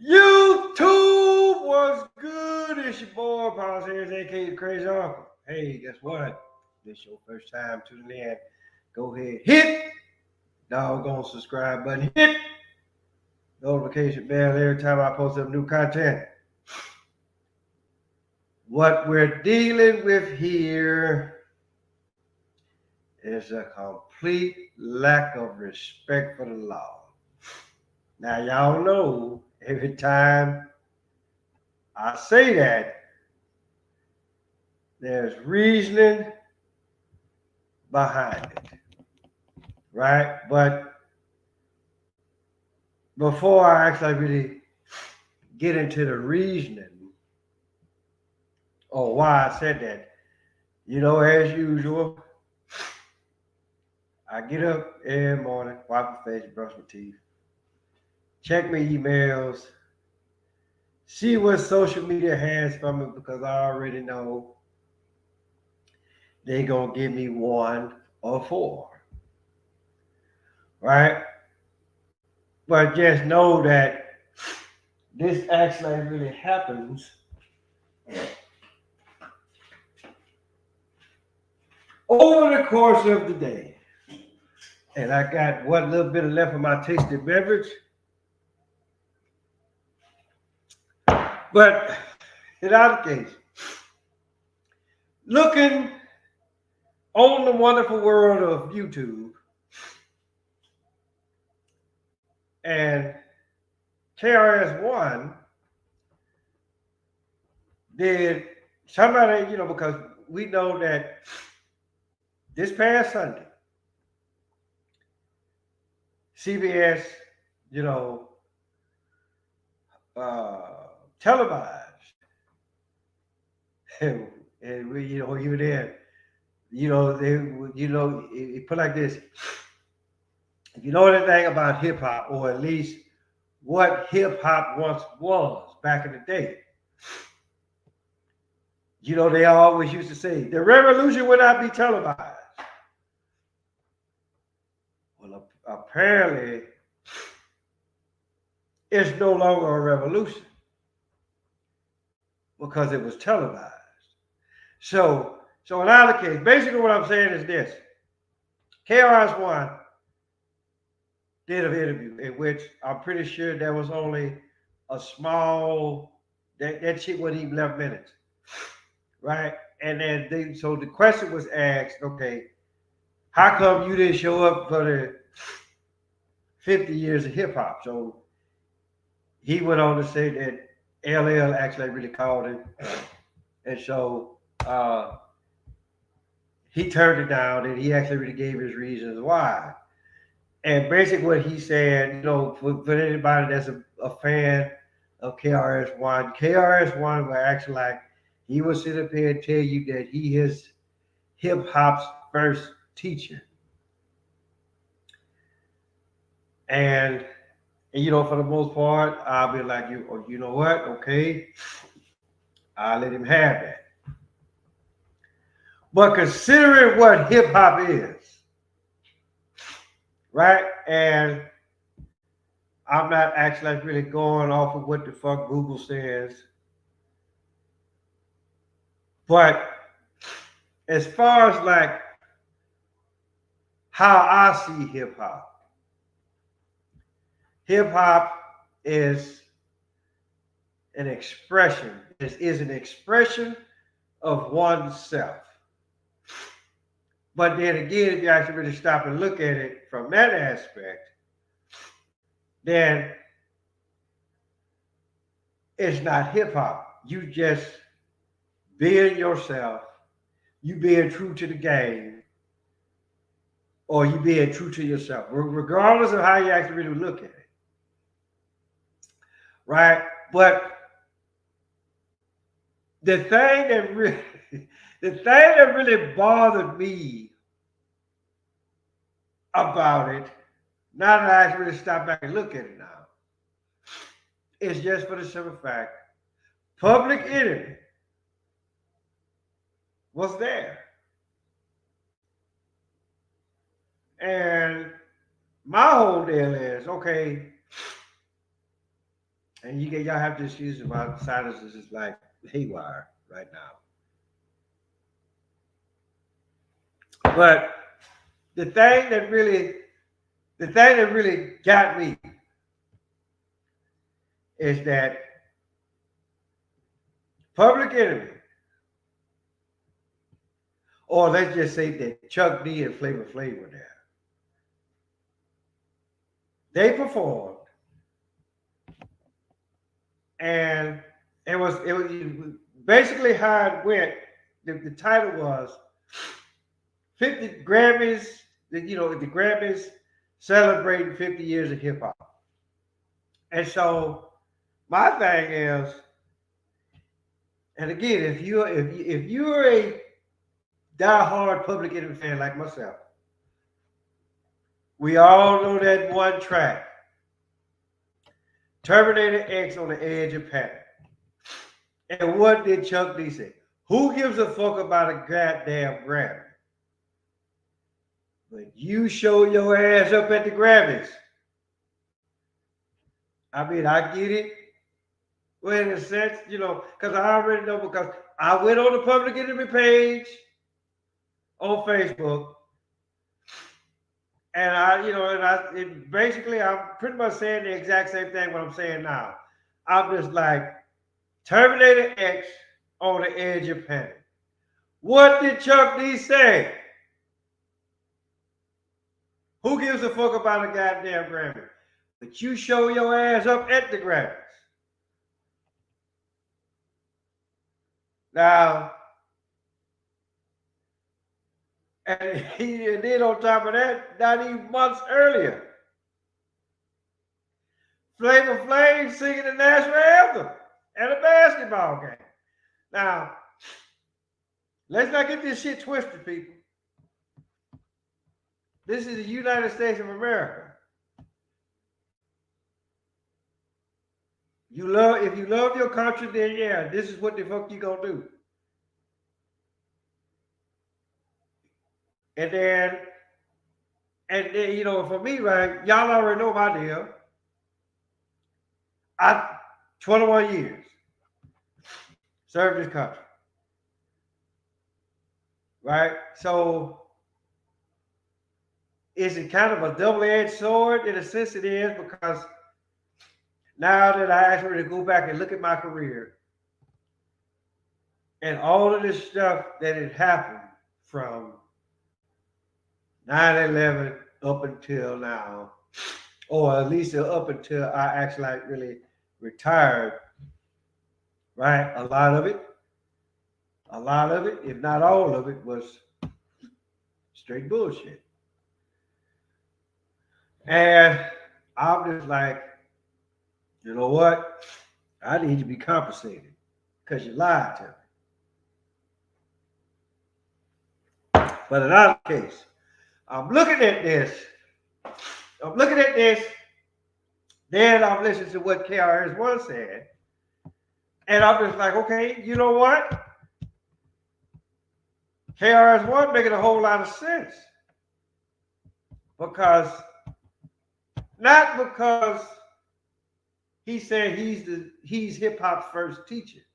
YouTube was good. It's your boy, Paul Sayers, aka Crazy Uncle. Hey, guess what? This your first time tuning in. Go ahead, hit doggone subscribe button, hit notification bell every time I post up new content. What we're dealing with here is a complete lack of respect for the law. Now, y'all know every time I say that, there's reasoning behind it, right? But before I actually really get into the reasoning or why I said that, as usual, I get up every morning, wipe my face, brush my teeth, check my emails, see what social media has for me because I already know they're going to give me one or four, right? But just know that this actually really happens over the course of the day. And I got what little bit left of my tasty beverage. But in our case, looking on the wonderful world of YouTube and KRS One did somebody, because we know that this past Sunday, CBS, you know, televised, and we, you were there, it put like this: if you know anything about hip hop, or at least what hip hop once was back in the day, they always used to say the revolution would not be televised. Well, apparently, it's no longer a revolution because it was televised. So in our case, basically what I'm saying is this: KRS One did an interview in which I'm pretty sure there was only a small that shit wasn't even 11 minutes, right? And then so the question was asked, okay, how come you didn't show up for the 50 years of hip hop? So he went on to say that LL actually really called him, and so he turned it down, and he actually really gave his reasons why. And basically, what he said, for anybody that's a fan of KRS One, KRS One will actually like he will sit up here and tell you that he is hip hop's first teacher, and for the most part, I'll be like, you know what? Okay, I'll let him have that. But considering what hip hop is, right? And I'm not actually like really going off of what the fuck Google says. But as far as like how I see hip hop is an expression. It is an expression of oneself. But then again, if you actually really stop and look at it from that aspect, then it's not hip hop. You just being yourself, you being true to the game, or you being true to yourself, regardless of how you actually really look at it. Right? But the thing that really bothered me about it, now that I actually stop back and look at it now, is just for the simple fact, Public Enemy was there. And my whole deal is, okay, And y'all have to excuse my sinuses is like haywire right now. But the thing that really got me is that Public Enemy, or let's just say that Chuck D and Flavor Flav were there. They performed, and it was basically how it went. The title was 50 Grammys. The Grammys celebrating 50 years of hip hop. And so my thing is, and again, if you're a diehard Public Enemy fan like myself, we all know that one track, Terminator X on the Edge of Panic. And what did Chuck D say? Who gives a fuck about a goddamn Grammy? But you show your ass up at the Grammys. I mean, I get it. Well, in a sense, because I already know, because I went on the Public Enemy page on Facebook, and basically, I'm pretty much saying the exact same thing what I'm saying now. I'm just like, Terminator X on the Edge of Panic. What did Chuck D say? Who gives a fuck about a goddamn Grammy? But you show your ass up at the Grammys. Now, and then on top of that, not even months earlier, Flavor Flav singing the national anthem at a basketball game. Now, let's not get this shit twisted, people. This is the United States of America. If you love your country, then yeah, this is what the fuck you gonna do. And then, for me, right, y'all already know my deal. 21 years served this country, right? So, is it kind of a double-edged sword? In a sense, it is, because now that I actually go back and look at my career and all of this stuff that had happened from 9/11 up until now, or at least up until I actually really retired, right? A lot of it, if not all of it, was straight bullshit. And I'm just like, you know what? I need to be compensated because you lied to me. But in our case, I'm looking at this. Then I'm listening to what KRS ONE said. And I'm just like, okay, you know what? KRS ONE making a whole lot of sense. Not because he said he's hip hop's first teacher.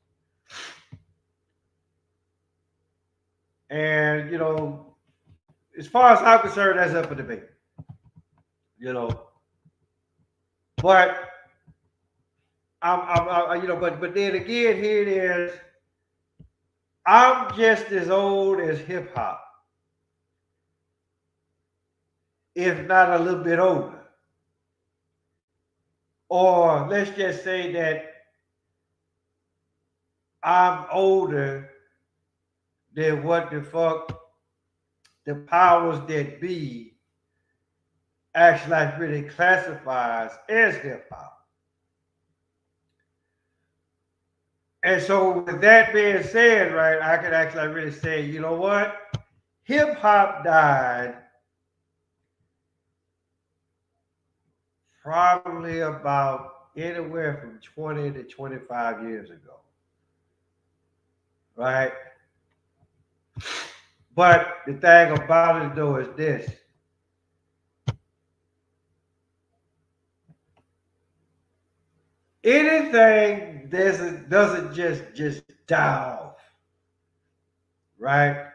And as far as I'm concerned, that's up for debate. But but then again, here it is. I'm just as old as hip hop, if not a little bit older. Or let's just say that I'm older than what the fuck the powers that be actually really classifies as hip hop. And so with that being said, right, I could actually really say, you know what? Hip hop died probably about anywhere from 20 to 25 years ago. Right? But the thing about it though is this. anything doesn't just die off, right?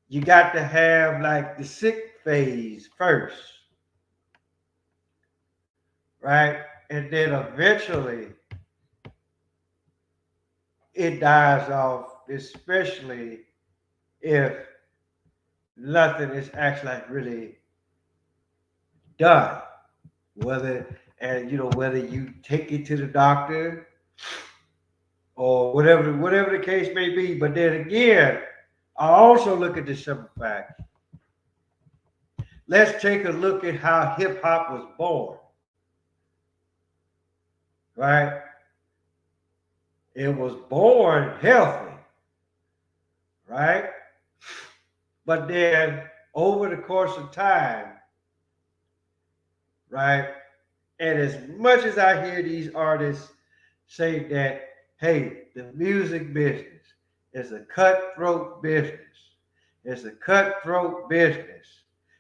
You got to have like the sick phase first, right? And then eventually it dies off, especially if nothing is actually like really done. Whether you take it to the doctor or whatever the case may be. But then again, I also look at the simple fact. Let's take a look at how hip hop was born. Right? It was born healthy, right? But then over the course of time, right? And as much as I hear these artists say that, hey, the music business is a cutthroat business. It's a cutthroat business.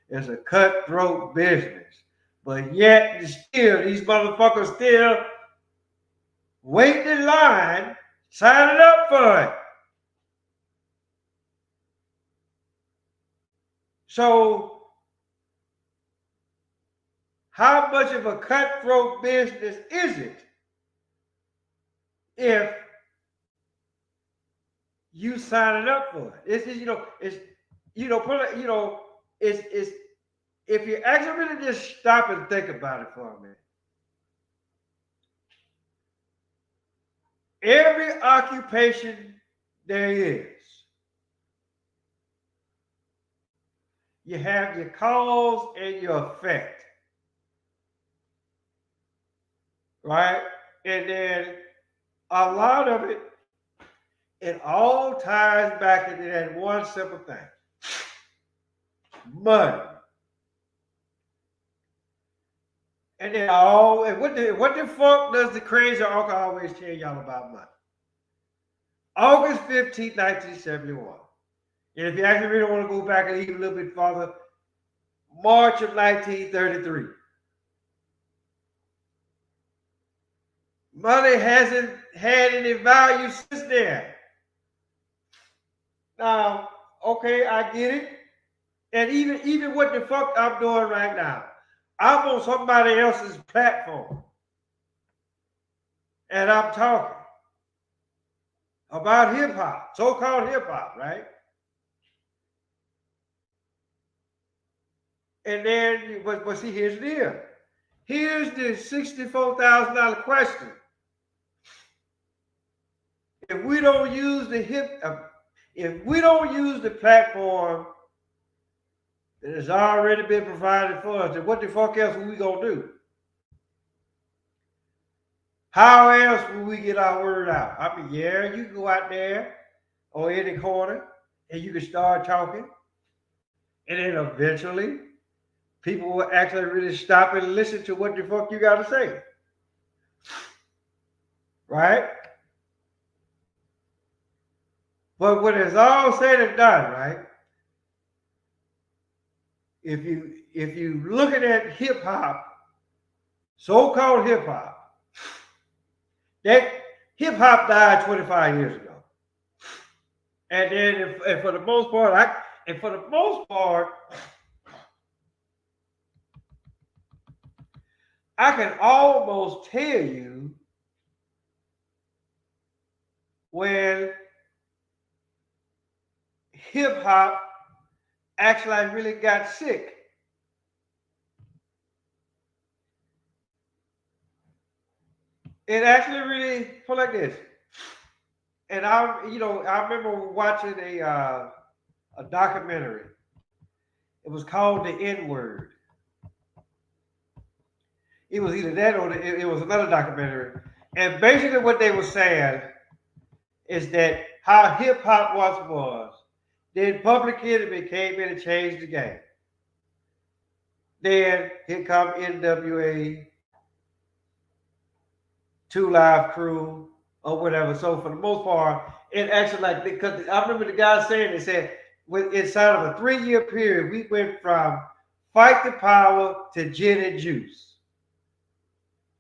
It's a cutthroat business. But yet, still, these motherfuckers still waiting in line, signing up for it. So, how much of a cutthroat business is it if you signing up for it? It's if you actually really just stop and think about it for a minute. Every occupation there is, you have your cause and your effect, right? And then a lot of it all ties back into that one simple thing: money. And then what the fuck does the crazy uncle always tell y'all about money? August 15th, 1971. And if you actually really want to go back and even a little bit farther, March of 1933. Money hasn't had any value since then. Now, okay, I get it. And even what the fuck I'm doing right now, I'm on somebody else's platform. And I'm talking about hip hop, so-called hip hop, right? And then, but see, here's the deal. Here's the $64,000 question. If we don't use if we don't use the platform that has already been provided for us, then what the fuck else are we gonna do? How else will we get our word out? I mean, yeah, you can go out there or in the corner and you can start talking, and then eventually people will actually really stop and listen to what the fuck you got to say. Right? But when it's all said and done, right? If you looking at hip hop, so-called hip hop, that hip hop died 25 years ago. And then and for the most part, I can almost tell you when hip hop actually really got sick. It actually really put like this. And I remember watching a documentary. It was called The N-Word. It was either that or it was another documentary. And basically what they were saying is that how hip hop once was, then Public Enemy came in and changed the game. Then here come NWA, Two Live Crew, or whatever. So for the most part, it actually like because I remember the guy saying, they said inside of a 3-year period, we went from Fight the Power to Gin and Juice.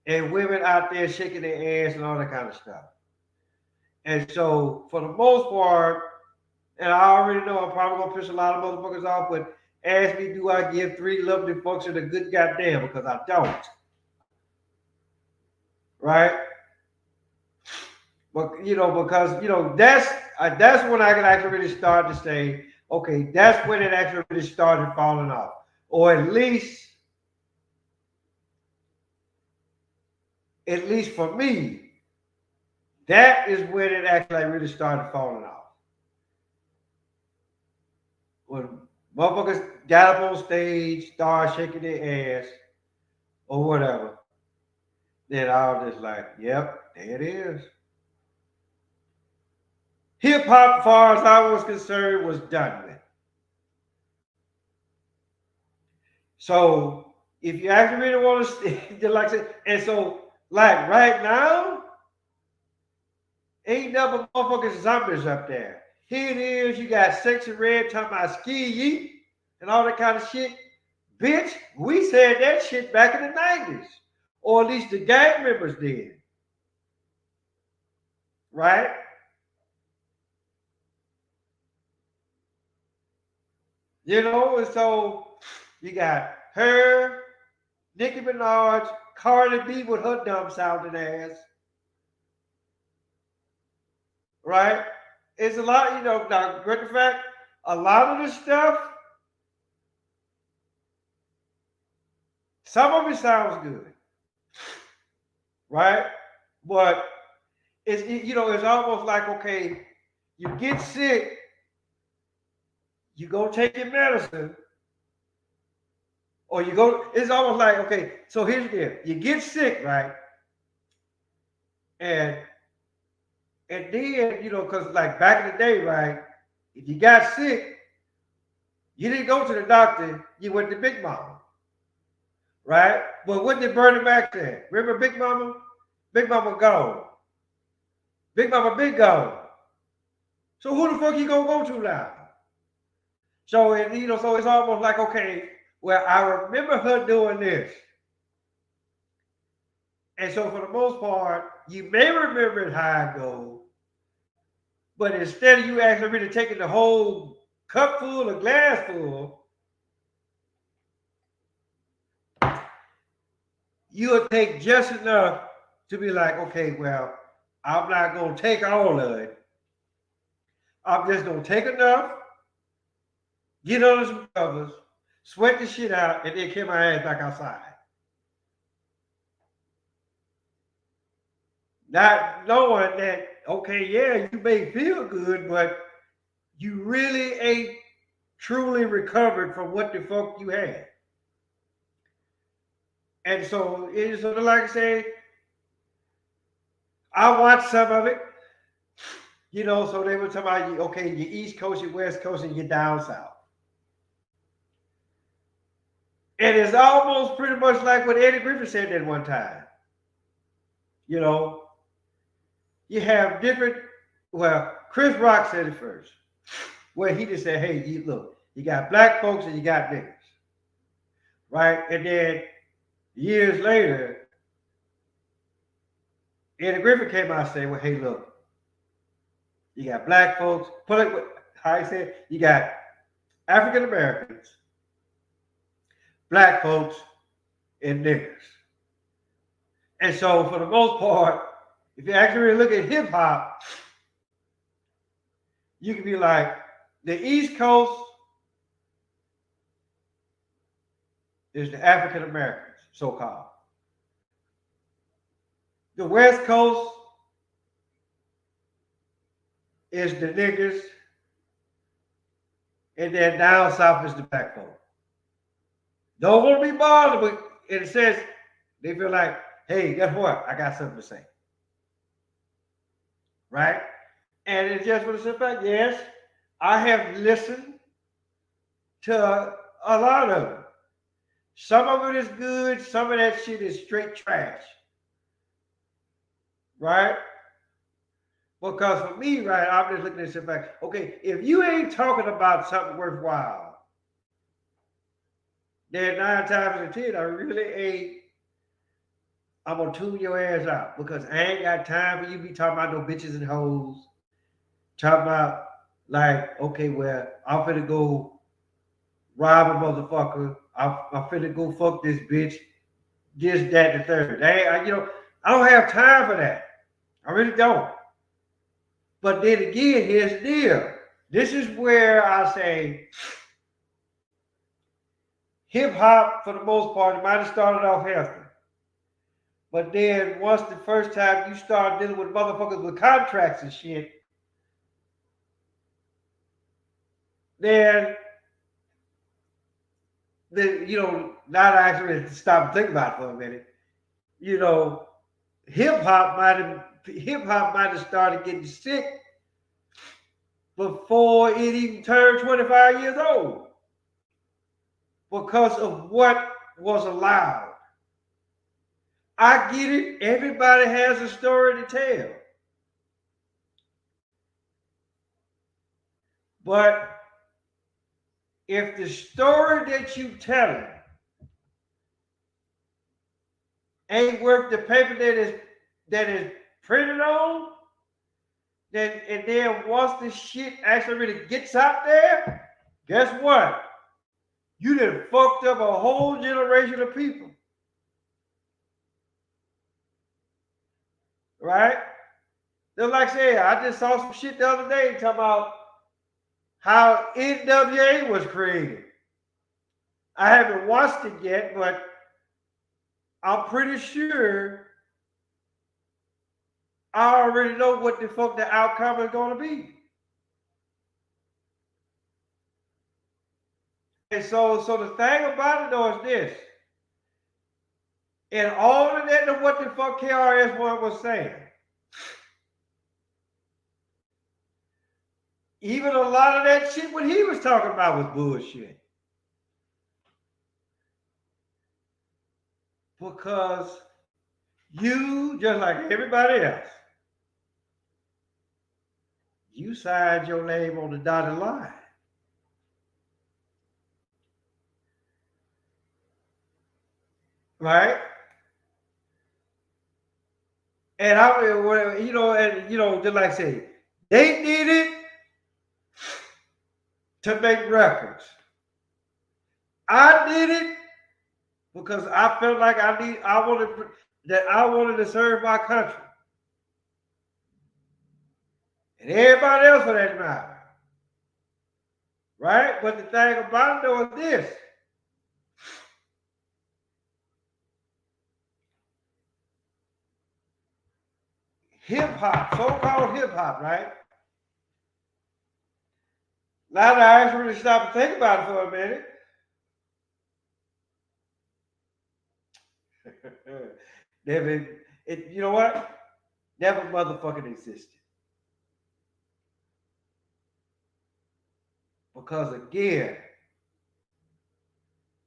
and women out there shaking their ass and all that kind of stuff. And so, for the most part, and I already know I'm probably gonna piss a lot of motherfuckers off, but ask me, do I give three lovely fucks a good goddamn? Because I don't. Right? But because that's when I can actually really start to say, okay, that's when it actually really started falling off, or at least for me, that is when it actually really started falling off. When motherfuckers got up on stage, started shaking their ass, or whatever, then I was just like, yep, there it is. Hip hop, as far as I was concerned, was done with. So if you actually really want to, like I said, and so like right now, ain't nothing but motherfucking zombies up there. Here it is, you got Sexy Red talking about ski yeet and all that kind of shit. Bitch, we said that shit back in the 90s. Or at least the gang members did. Right? And so you got her, Nicki Minaj, Cardi B with her dumb sounding ass. Right? It's a lot, now, great fact, a lot of the stuff, some of it sounds good. Right? But it's almost like, okay, you get sick, you go take your medicine, or it's almost like, okay, so here's the deal. You get sick, right? And then, because like back in the day, right, if you got sick, you didn't go to the doctor, you went to Big Mama. Right? But what did Bernie Mac say? Remember Big Mama? Big Mama gone. Big Mama big gone. So who the fuck you gonna go to now? So so it's almost like, okay, well, I remember her doing this. And so for the most part, you may remember it how it goes, but instead of you actually really taking the whole cup full or glass full, you'll take just enough to be like, okay, well, I'm not gonna take all of it. I'm just gonna take enough, get under some covers, sweat the shit out, and then kick my ass back outside. Not knowing that, okay, yeah, you may feel good, but you really ain't truly recovered from what the fuck you had. And so it's sort of like I say, I watched some of it, so they were talking about, okay, your East Coast, your West Coast, and your down South. And it's almost pretty much like what Eddie Griffin said that one time. You have different, well, Chris Rock said it first, where he just said, hey, look, you got black folks and you got niggas. Right? And then years later, Eddie Griffin came out and said, well, hey, look, you got black folks, how he said, you got African Americans, black folks, and niggers. And so for the most part, if you actually look at hip hop, you can be like, the East Coast is the African Americans, so-called. The West Coast is the niggas, and then down south is the black folk. Don't want to be bothered, but in a sense, they feel like, hey, guess what? I got something to say. Right? And it's just for the simple fact, yes, I have listened to a lot of it. Some of it is good, some of that shit is straight trash. Right? Because for me, right, I'm just looking at the fact, okay, if you ain't talking about something worthwhile, then 9 times out of 10, I really ain't I'm gonna tune your ass out because I ain't got time for you to be talking about no bitches and hoes. Talking about like, okay, well, I'm finna go rob a motherfucker. I'm finna go fuck this bitch. This, that, the third. I don't have time for that. I really don't. But then again, here's the deal. This is where I say hip hop, for the most part, it might have started off healthy. But then once the first time you start dealing with motherfuckers with contracts and shit, then now that I actually stop and think about it for a minute, you know, hip hop might have started getting sick before it even turned 25 years old because of what was allowed. I get it. Everybody has a story to tell. But if the story that you telling ain't worth the paper that is printed on, then once the shit actually really gets out there, guess what? You done fucked up a whole generation of people. Right? Just like I said, I just saw some shit the other day talking about how NWA was created. I haven't watched it yet, but I'm pretty sure I already know what the fuck the outcome is going to be. And so the thing about it though is this. And all of that, what the fuck KRS One was saying, even a lot of that shit what he was talking about was bullshit. Because you, just like everybody else, you signed your name on the dotted line. Right? And just like I say, they did it to make records. I did it because I felt like I wanted to serve my country. And everybody else for that matter. Right? But the thing about it though is this. Hip hop, so-called hip hop, right? Now that I actually stop and think about it for a minute. You know what? Never motherfucking existed. Because again,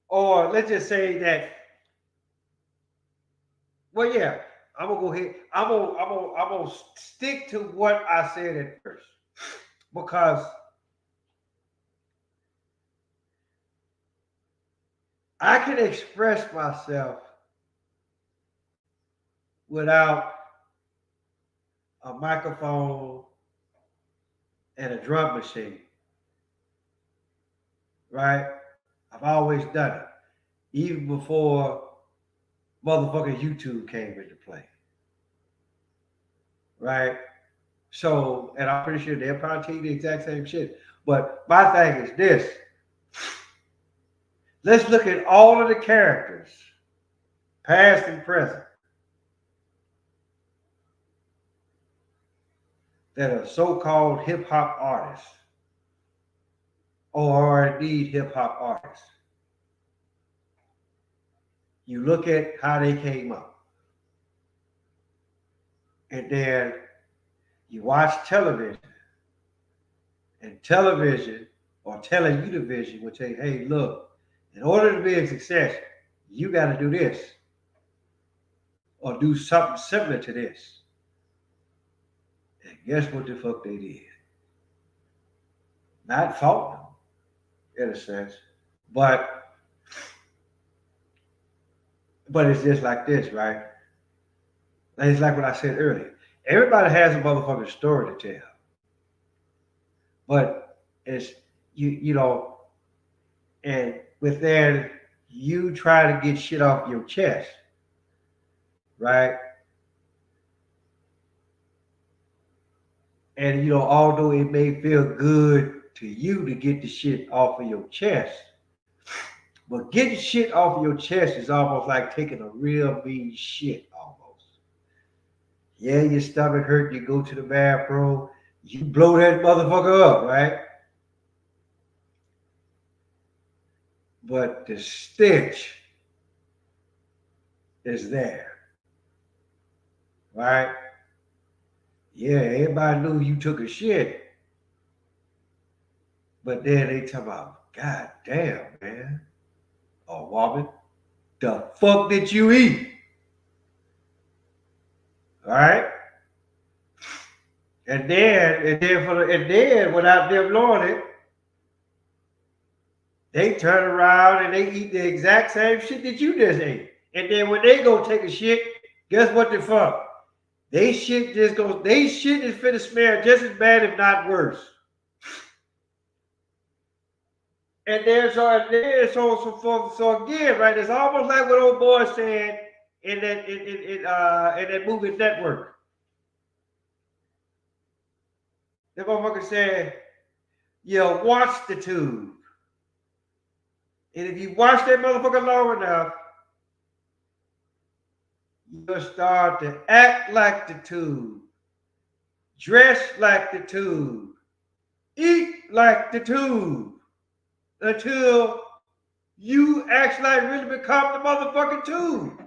or let's just say that, well, yeah, I'm gonna go ahead. I'm gonna stick to what I said at first. Because I can express myself without a microphone and a drum machine. Right? I've always done it. Even before motherfucking YouTube came into play. Right? So, and I'm pretty sure they'll probably tell you the exact same shit. But my thing is this. Let's look at all of the characters, past and present, that are so-called hip-hop artists or are indeed hip-hop artists. You look at how they came up. And then you watch television. And television or television will tell you, hey, look, in order to be a success, you got to do this or do something similar to this. And guess what the fuck they did? Not fault them, in a sense, but it's just like this, right? It's like what I said earlier. Everybody has a motherfucking story to tell. But it's you know, and with that, you try to get shit off your chest, right? And although it may feel good to you to get the shit off of your chest, but getting shit off of your chest is almost like taking a real mean shit almost. Yeah, your stomach hurt, you go to the bathroom, you blow that motherfucker up, right? But the stench is there, right? Yeah, everybody knew you took a shit, but then they talk about, God damn, man, a woman, the fuck did you eat? All right? And then without them knowing it, they turn around and they eat the exact same shit that you just ate. And then when they go take a shit, guess what the fuck? They shit is finna smell just as bad, if not worse. And so again, right? It's almost like what old boy said in that movie Network. The motherfucker said, watch the tube. And if you watch that motherfucker long enough, you'll start to act like the tube, dress like the tube, eat like the tube, until you actually really become the motherfucking tube.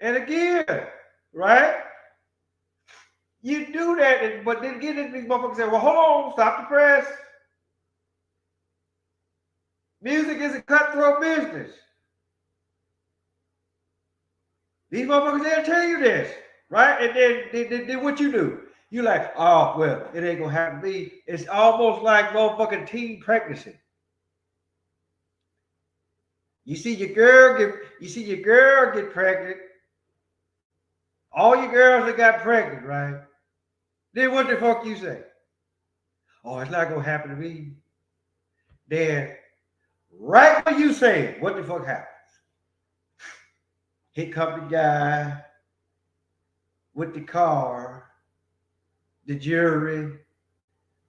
And again, right? You do that, but then again, these motherfuckers say, well, hold on, stop the press. Music is a cutthroat business. These motherfuckers, they'll tell you this, right? And then what you do? You like, oh, well, it ain't gonna happen to me. It's almost like motherfucking teen pregnancy. You see your girl get pregnant. All your girls that got pregnant, right? Then what the fuck you say? Oh, it's not gonna happen to me. Then right when you say it, what the fuck happens? Here come the guy with the car, the jewelry,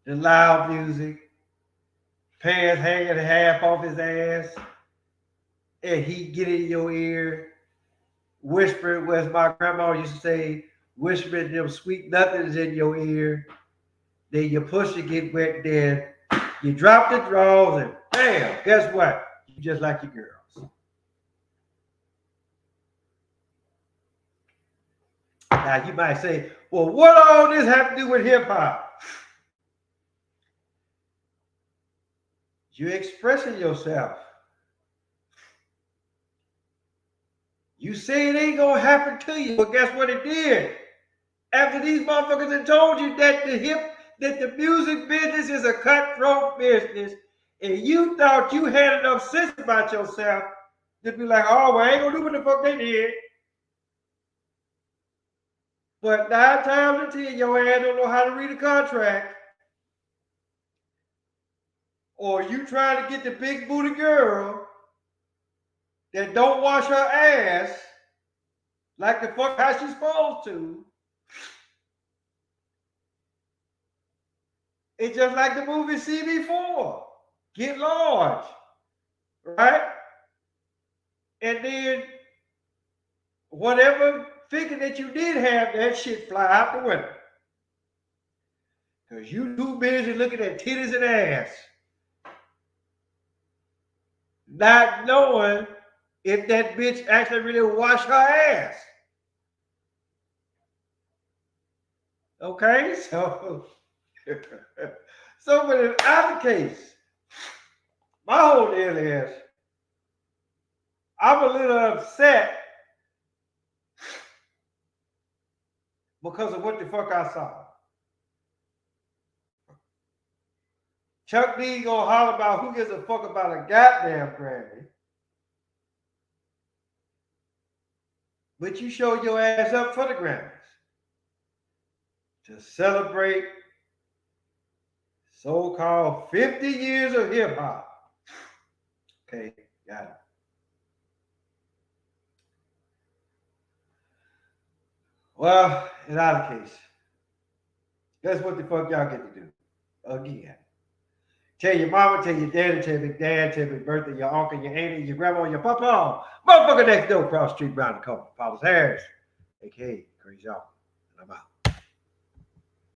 the loud music, pants hanging half off his ass, and he get in your ear, whispering, as my grandma used to say, whispering them sweet nothings in your ear. Then your pussy get wet, then you drop the drawers, and bam, guess what? You just like your girls. Now you might say, well, what all this have to do with hip hop? You're expressing yourself. You say it ain't gonna happen to you, but guess what it did? After these motherfuckers had told you that the music business is a cutthroat business, and you thought you had enough sense about yourself to be like, oh, well, I ain't gonna do what the fuck they did. But 9 times out of 10, your ass don't know how to read a contract. Or you trying to get the big booty girl that don't wash her ass like the fuck how she's supposed to. It's just like the movie CB4. Get large. Right? And then whatever figure that you did have, that shit fly out the window. Because you too busy looking at titties and ass. Not knowing if that bitch actually really wash her ass. Okay? So but in either case, my whole deal is I'm a little upset because of what the fuck I saw. Chuck D gonna holler about who gives a fuck about a goddamn Grammy. But you show your ass up for the Grammys to celebrate so-called 50 years of hip-hop. Okay, got it. Well, in either case, that's what the fuck y'all get to do. Again. Tell your mama, tell your daddy, tell your dad, tell your birthday, your uncle, your auntie, your grandma, your papa. Motherfucker next door, cross the street, round the corner. Paulus Harris, aka Crazy Y'all. And I'm out.